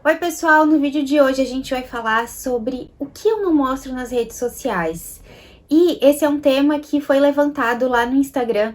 Oi pessoal, no vídeo de hoje a gente vai falar sobre o que eu não mostro nas redes sociais. E esse é um tema que foi levantado lá no Instagram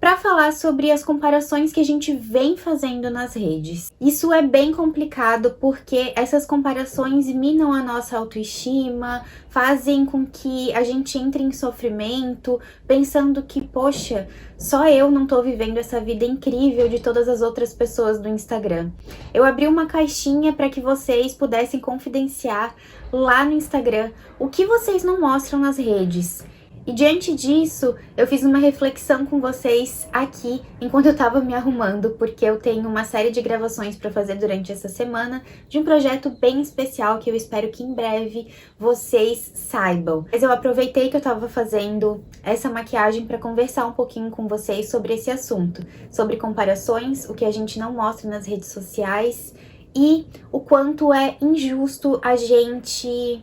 para falar sobre as comparações que a gente vem fazendo nas redes. Isso é bem complicado porque essas comparações minam a nossa autoestima, fazem com que a gente entre em sofrimento, pensando que, poxa, só eu não tô vivendo essa vida incrível de todas as outras pessoas do Instagram. Eu abri uma caixinha para que vocês pudessem confidenciar lá no Instagram o que vocês não mostram nas redes. E diante disso, eu fiz uma reflexão com vocês aqui enquanto eu tava me arrumando, porque eu tenho uma série de gravações para fazer durante essa semana de um projeto bem especial que eu espero que em breve vocês saibam. Mas eu aproveitei que eu tava fazendo essa maquiagem para conversar um pouquinho com vocês sobre esse assunto, sobre comparações, o que a gente não mostra nas redes sociais e o quanto é injusto a gente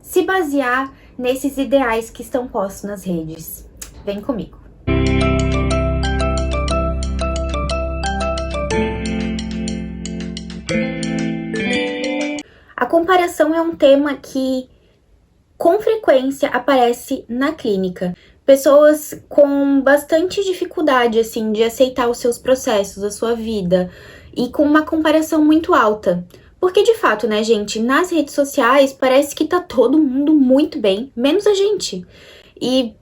se basear nesses ideais que estão postos nas redes. Vem comigo! A comparação é um tema que, com frequência, aparece na clínica. Pessoas com bastante dificuldade, assim, de aceitar os seus processos, a sua vida, e com uma comparação muito alta. Porque, de fato, né, gente, nas redes sociais parece que tá todo mundo muito bem, menos a gente. E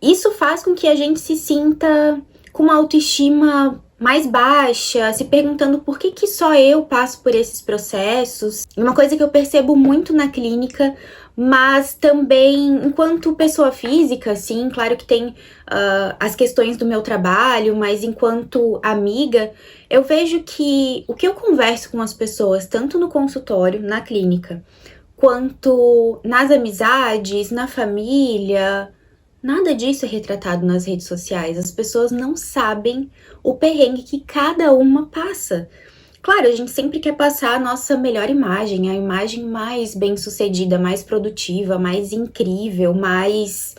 isso faz com que a gente se sinta com uma autoestima mais baixa, se perguntando por que só eu passo por esses processos. E uma coisa que eu percebo muito na clínica, mas também enquanto pessoa física, sim, claro que tem as questões do meu trabalho, mas enquanto amiga, eu vejo que o que eu converso com as pessoas, tanto no consultório, na clínica, quanto nas amizades, na família, nada disso é retratado nas redes sociais. As pessoas não sabem o perrengue que cada uma passa. Claro, a gente sempre quer passar a nossa melhor imagem, a imagem mais bem-sucedida, mais produtiva, mais incrível, mais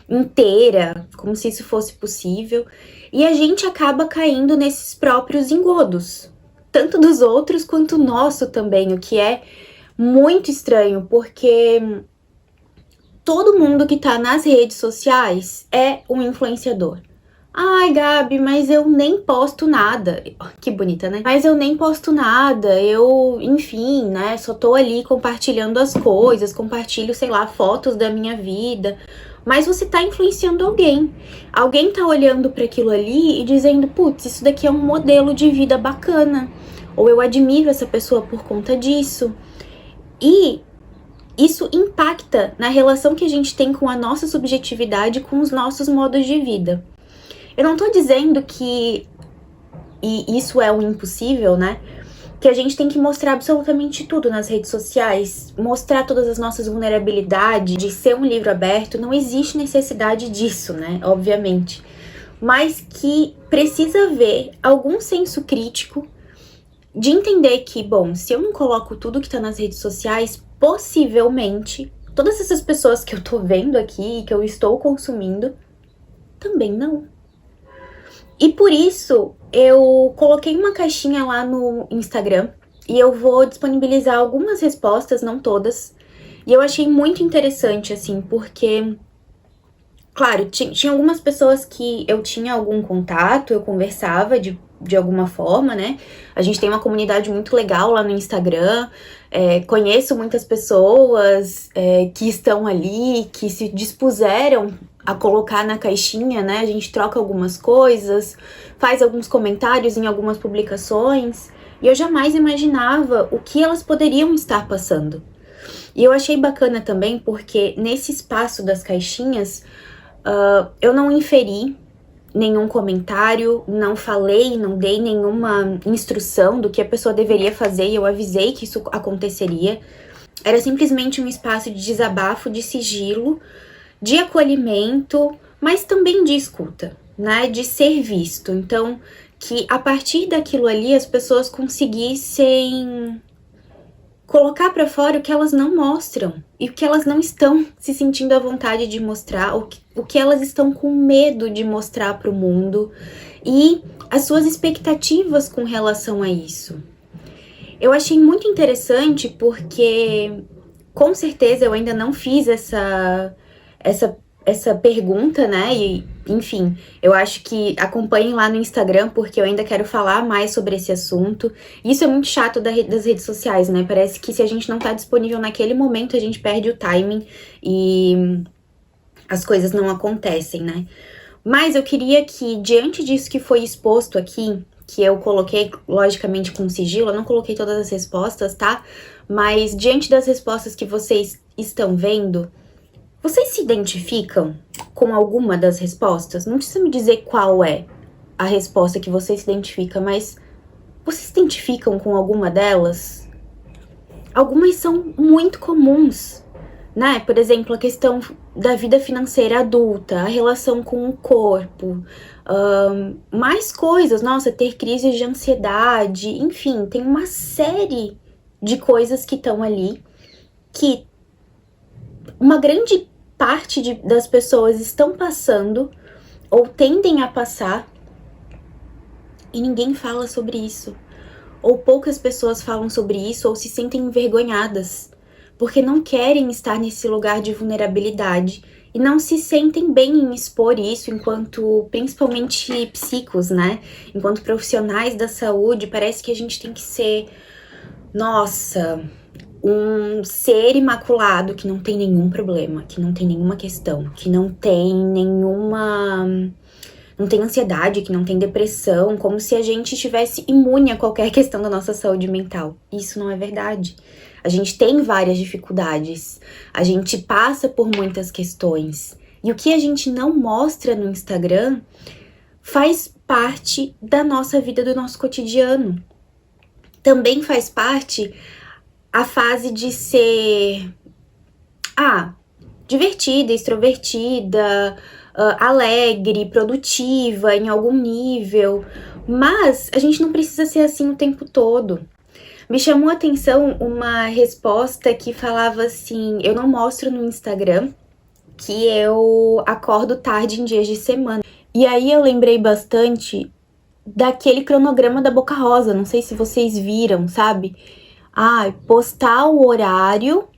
inteira, como se isso fosse possível. E a gente acaba caindo nesses próprios engodos, tanto dos outros quanto nosso também, o que é muito estranho, porque todo mundo que tá nas redes sociais é um influenciador. Ai, Gabi, mas eu nem posto nada. Que bonita, né? Mas eu nem posto nada, enfim, né? Só tô ali compartilhando as coisas, compartilho, sei lá, fotos da minha vida. Mas você tá influenciando alguém. Alguém tá olhando para aquilo ali e dizendo, putz, isso daqui é um modelo de vida bacana. Ou eu admiro essa pessoa por conta disso. E isso impacta na relação que a gente tem com a nossa subjetividade, com os nossos modos de vida. Eu não tô dizendo que e isso é o impossível, né? Que a gente tem que mostrar absolutamente tudo nas redes sociais, mostrar todas as nossas vulnerabilidades, de ser um livro aberto, não existe necessidade disso, né? Obviamente. Mas que precisa haver algum senso crítico de entender que, bom, se eu não coloco tudo que tá nas redes sociais, possivelmente, todas essas pessoas que eu tô vendo aqui, que eu estou consumindo, também não. E por isso, eu coloquei uma caixinha lá no Instagram e eu vou disponibilizar algumas respostas, não todas. E eu achei muito interessante, assim, porque, claro, tinha algumas pessoas que eu tinha algum contato, eu conversava de alguma forma, né? A gente tem uma comunidade muito legal lá no Instagram, conheço muitas pessoas que estão ali, que se dispuseram a colocar na caixinha, né? A gente troca algumas coisas, faz alguns comentários em algumas publicações, e eu jamais imaginava o que elas poderiam estar passando. E eu achei bacana também porque nesse espaço das caixinhas, eu não inferi nenhum comentário, não falei, não dei nenhuma instrução do que a pessoa deveria fazer, e eu avisei que isso aconteceria. Era simplesmente um espaço de desabafo, de sigilo, de acolhimento, mas também de escuta, né? De ser visto. Então, que a partir daquilo ali as pessoas conseguissem colocar para fora o que elas não mostram e o que elas não estão se sentindo à vontade de mostrar, o que elas estão com medo de mostrar para o mundo e as suas expectativas com relação a isso. Eu achei muito interessante porque, com certeza, eu ainda não fiz essa pergunta, né? E, enfim, eu acho que acompanhem lá no Instagram, porque eu ainda quero falar mais sobre esse assunto. Isso é muito chato das redes sociais, né? Parece que se a gente não tá disponível naquele momento, a gente perde o timing e as coisas não acontecem, né? Mas eu queria que, diante disso que foi exposto aqui, que eu coloquei, logicamente, com sigilo, eu não coloquei todas as respostas, tá? Mas diante das respostas que vocês estão vendo, vocês se identificam com alguma das respostas? Não precisa me dizer qual é a resposta que você se identifica, mas vocês se identificam com alguma delas? Algumas são muito comuns, né? Por exemplo, a questão da vida financeira adulta, a relação com o corpo, mais coisas, nossa, ter crises de ansiedade, enfim, tem uma série de coisas que estão ali que uma grande parte das pessoas estão passando ou tendem a passar e ninguém fala sobre isso. Ou poucas pessoas falam sobre isso ou se sentem envergonhadas porque não querem estar nesse lugar de vulnerabilidade e não se sentem bem em expor isso enquanto, principalmente psicos, né? Enquanto profissionais da saúde, parece que a gente tem que ser, nossa, um ser imaculado que não tem nenhum problema, que não tem nenhuma questão, que não tem não tem ansiedade, que não tem depressão, como se a gente estivesse imune a qualquer questão da nossa saúde mental. Isso não é verdade. A gente tem várias dificuldades, a gente passa por muitas questões. E o que a gente não mostra no Instagram faz parte da nossa vida, do nosso cotidiano. Também faz parte a fase de ser divertida, extrovertida, alegre, produtiva em algum nível, mas a gente não precisa ser assim o tempo todo. Me chamou a atenção uma resposta que falava assim: eu não mostro no Instagram que eu acordo tarde em dias de semana. E aí eu lembrei bastante daquele cronograma da Boca Rosa, não sei se vocês viram, sabe? Postar o horário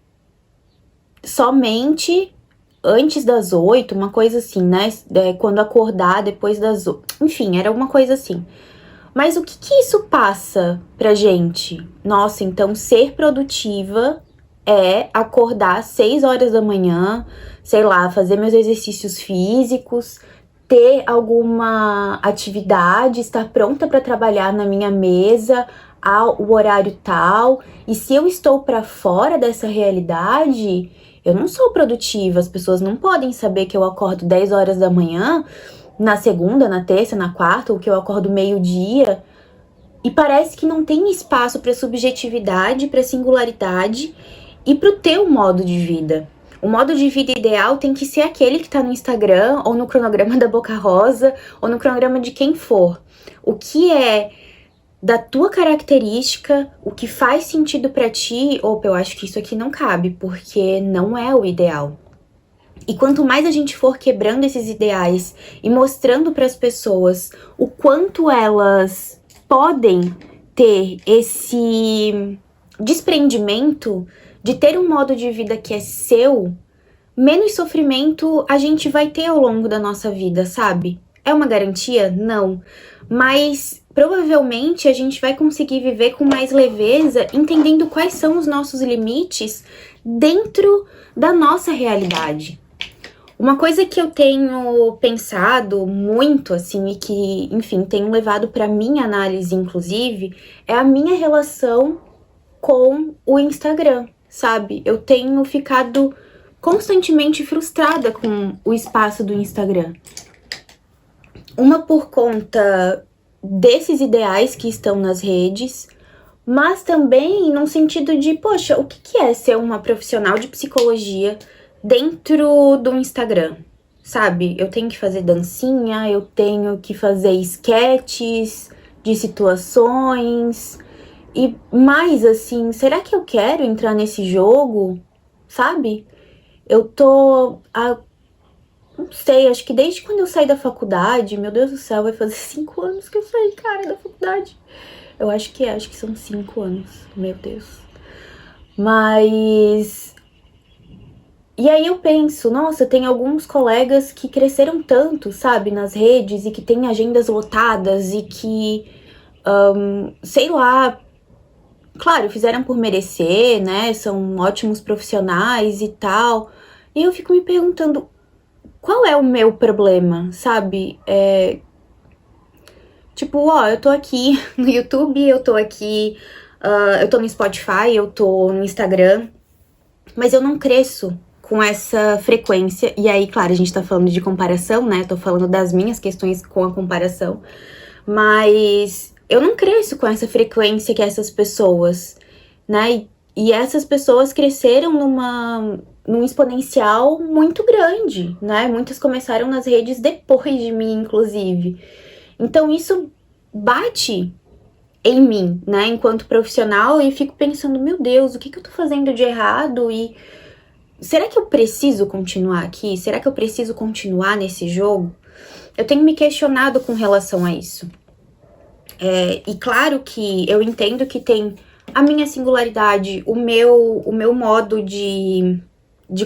somente antes das 8, uma coisa assim, né? Quando acordar, depois das 8. Enfim, era uma coisa assim. Mas o que isso passa pra gente? Nossa, então ser produtiva é acordar às 6 horas da manhã, sei lá, fazer meus exercícios físicos, ter alguma atividade, estar pronta para trabalhar na minha mesa ao horário tal. E se eu estou para fora dessa realidade, eu não sou produtiva. As pessoas não podem saber que eu acordo 10 horas da manhã na segunda, na terça, na quarta, ou que eu acordo meio-dia. E parece que não tem espaço para subjetividade, para singularidade e para o teu modo de vida. O modo de vida ideal tem que ser aquele que tá no Instagram, ou no cronograma da Boca Rosa, ou no cronograma de quem for. O que é da tua característica, o que faz sentido para ti, ou eu acho que isso aqui não cabe, porque não é o ideal. E quanto mais a gente for quebrando esses ideais e mostrando para as pessoas o quanto elas podem ter esse desprendimento de ter um modo de vida que é seu, menos sofrimento a gente vai ter ao longo da nossa vida, sabe? É uma garantia? Não. Mas provavelmente a gente vai conseguir viver com mais leveza, entendendo quais são os nossos limites dentro da nossa realidade. Uma coisa que eu tenho pensado muito, assim, e que, enfim, tenho levado para minha análise, inclusive, é a minha relação com o Instagram, sabe? Eu tenho ficado constantemente frustrada com o espaço do Instagram. Uma por conta desses ideais que estão nas redes, mas também num sentido de, poxa, o que é ser uma profissional de psicologia dentro do Instagram, sabe? Eu tenho que fazer dancinha, eu tenho que fazer esquetes de situações e mais assim, será que eu quero entrar nesse jogo, sabe? Eu tô, não sei, acho que desde quando eu saí da faculdade, meu Deus do céu, vai fazer 5 anos que eu saí, cara, da faculdade. Eu acho que são 5 anos, meu Deus. Mas... E aí eu penso, nossa, tem alguns colegas que cresceram tanto, sabe, nas redes, e que têm agendas lotadas, e que, sei lá, claro, fizeram por merecer, né, são ótimos profissionais e tal. E eu fico me perguntando, qual é o meu problema, sabe? Tipo, ó, eu tô aqui no YouTube, eu tô aqui, eu tô no Spotify, eu tô no Instagram, mas eu não cresço com essa frequência. E aí, claro, a gente tá falando de comparação, né? Tô falando das minhas questões com a comparação, mas eu não cresço com essa frequência que essas pessoas, né? E essas pessoas cresceram num exponencial muito grande, né? Muitas começaram nas redes depois de mim, inclusive. Então isso bate em mim, né, enquanto profissional, e fico pensando, meu Deus, o que eu tô fazendo de errado? E será que eu preciso continuar aqui? Será que eu preciso continuar nesse jogo? Eu tenho me questionado com relação a isso. E claro que eu entendo que tem a minha singularidade, o meu modo de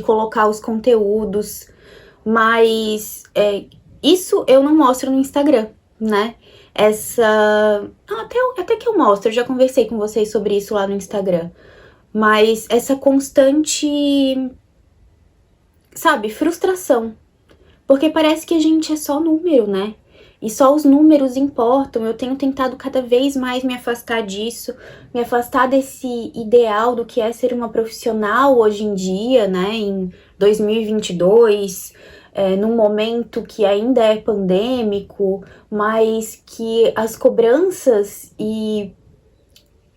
colocar os conteúdos, mas isso eu não mostro no Instagram, né? Até que eu mostro, eu já conversei com vocês sobre isso lá no Instagram. Mas essa constante, sabe, frustração. Porque parece que a gente é só número, né? E só os números importam. Eu tenho tentado cada vez mais me afastar disso, me afastar desse ideal do que é ser uma profissional hoje em dia, né? Em 2022, num momento que ainda é pandêmico, mas que as cobranças e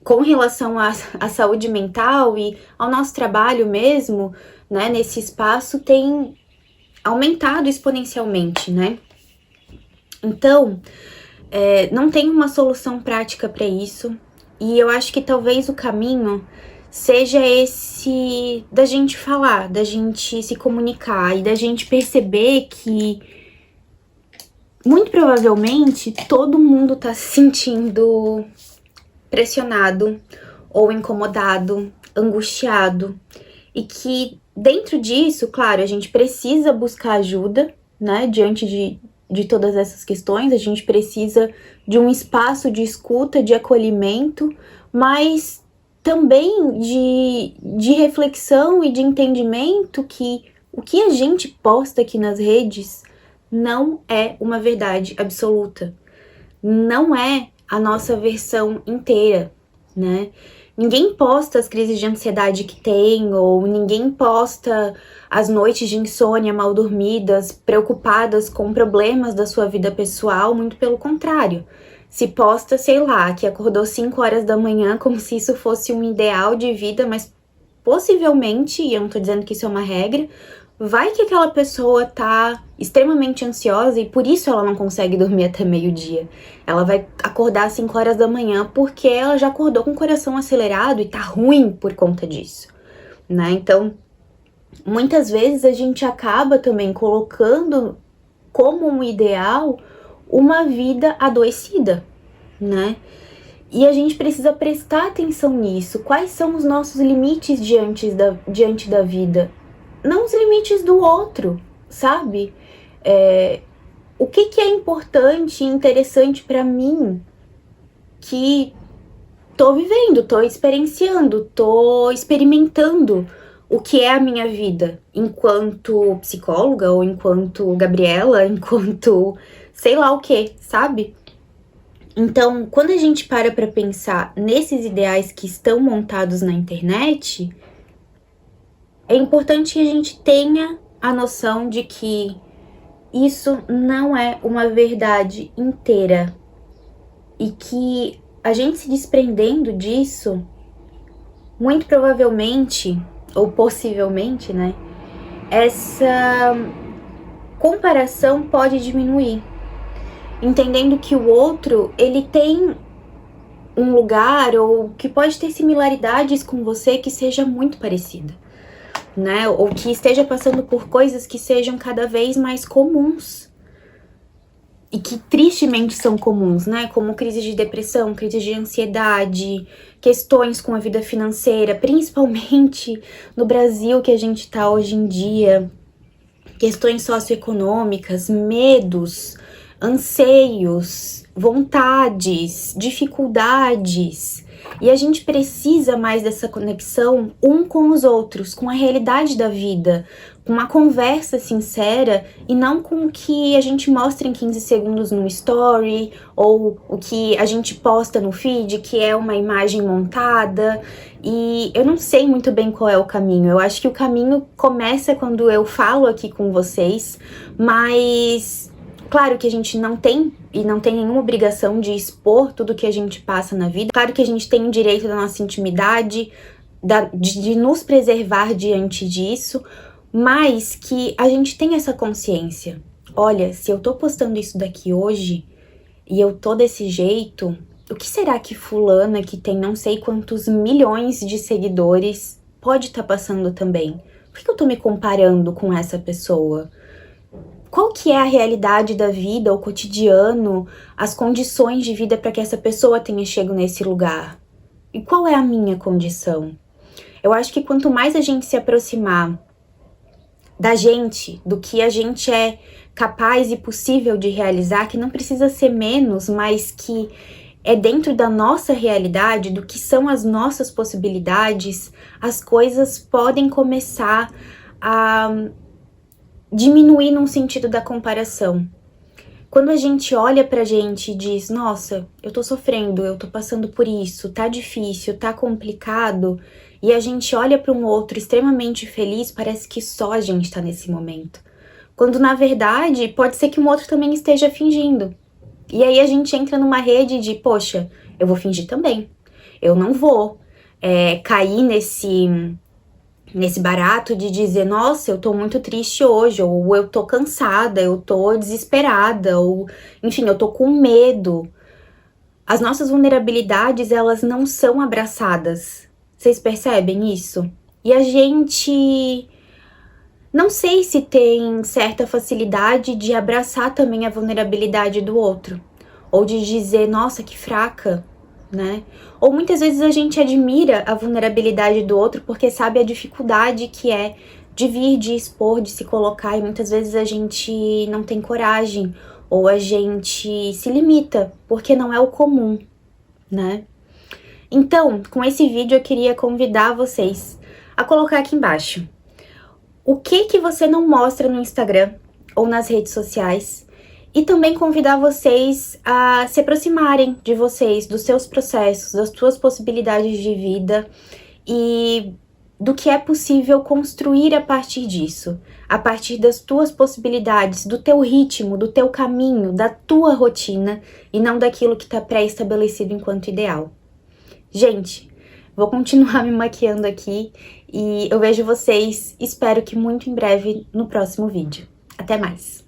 com relação à saúde mental e ao nosso trabalho mesmo, né, nesse espaço, tem aumentado exponencialmente, né? Então, não tem uma solução prática para isso, e eu acho que talvez o caminho seja esse da gente falar, da gente se comunicar e da gente perceber que muito provavelmente todo mundo tá se sentindo pressionado ou incomodado, angustiado, e que dentro disso, claro, a gente precisa buscar ajuda, né, diante de todas essas questões, a gente precisa de um espaço de escuta, de acolhimento, mas também de reflexão e de entendimento que o que a gente posta aqui nas redes não é uma verdade absoluta, não é a nossa versão inteira, né? Ninguém posta as crises de ansiedade que tem, ou ninguém posta as noites de insônia mal dormidas, preocupadas com problemas da sua vida pessoal, muito pelo contrário. Se posta, sei lá, que acordou 5 horas da manhã como se isso fosse um ideal de vida, mas possivelmente, e eu não tô dizendo que isso é uma regra, vai que aquela pessoa tá extremamente ansiosa e por isso ela não consegue dormir até meio-dia. Ela vai acordar às 5 horas da manhã porque ela já acordou com o coração acelerado e tá ruim por conta disso, né? Então, muitas vezes a gente acaba também colocando como um ideal uma vida adoecida, né? E a gente precisa prestar atenção nisso. Quais são os nossos limites diante da vida? Não os limites do outro, sabe? O que é importante e interessante para mim que tô vivendo, tô experienciando, tô experimentando o que é a minha vida enquanto psicóloga ou enquanto Gabriela, enquanto sei lá o que, sabe? Então, quando a gente para pensar nesses ideais que estão montados na internet, é importante que a gente tenha a noção de que isso não é uma verdade inteira e que a gente se desprendendo disso, muito provavelmente, ou possivelmente, né, essa comparação pode diminuir, entendendo que o outro, ele tem um lugar ou que pode ter similaridades com você que seja muito parecida, né? Ou que esteja passando por coisas que sejam cada vez mais comuns. e que tristemente são comuns, né? Como crise de depressão, crise de ansiedade, questões com a vida financeira, principalmente no Brasil que a gente tá hoje em dia, questões socioeconômicas, medos, anseios, vontades, dificuldades. E a gente precisa mais dessa conexão um com os outros, com a realidade da vida, com uma conversa sincera e não com o que a gente mostra em 15 segundos no story ou o que a gente posta no feed, que é uma imagem montada. E eu não sei muito bem qual é o caminho. Eu acho que o caminho começa quando eu falo aqui com vocês, mas claro que a gente não tem e não tem nenhuma obrigação de expor tudo que a gente passa na vida. Claro que a gente tem o direito da nossa intimidade, de nos preservar diante disso, mas que a gente tem essa consciência. Olha, se eu tô postando isso daqui hoje e eu tô desse jeito, o que será que fulana que tem não sei quantos milhões de seguidores pode estar passando também? Por que eu tô me comparando com essa pessoa? Qual que é a realidade da vida, o cotidiano, as condições de vida para que essa pessoa tenha chegado nesse lugar? E qual é a minha condição? Eu acho que quanto mais a gente se aproximar da gente, do que a gente é capaz e possível de realizar, que não precisa ser menos, mas que é dentro da nossa realidade, do que são as nossas possibilidades, as coisas podem começar a diminuir num sentido da comparação. Quando a gente olha pra gente e diz, nossa, eu tô sofrendo, eu tô passando por isso, tá difícil, tá complicado, e a gente olha para um outro extremamente feliz, parece que só a gente tá nesse momento. Quando na verdade, pode ser que um outro também esteja fingindo. E aí a gente entra numa rede de, poxa, eu vou fingir também. Eu não vou cair nesse barato de dizer, nossa, eu tô muito triste hoje, ou eu tô cansada, eu tô desesperada, ou enfim, eu tô com medo. As nossas vulnerabilidades, elas não são abraçadas. Vocês percebem isso? E a gente não sei se tem certa facilidade de abraçar também a vulnerabilidade do outro, ou de dizer, nossa, que fraca, né? Ou muitas vezes a gente admira a vulnerabilidade do outro porque sabe a dificuldade que é de vir, de expor, de se colocar, e muitas vezes a gente não tem coragem, ou a gente se limita porque não é o comum, né? Então, com esse vídeo eu queria convidar vocês a colocar aqui embaixo o que você não mostra no Instagram ou nas redes sociais, e também convidar vocês a se aproximarem de vocês, dos seus processos, das suas possibilidades de vida e do que é possível construir a partir disso, a partir das tuas possibilidades, do teu ritmo, do teu caminho, da tua rotina e não daquilo que está pré-estabelecido enquanto ideal. Gente, vou continuar me maquiando aqui e eu vejo vocês, espero que muito em breve, no próximo vídeo. Até mais!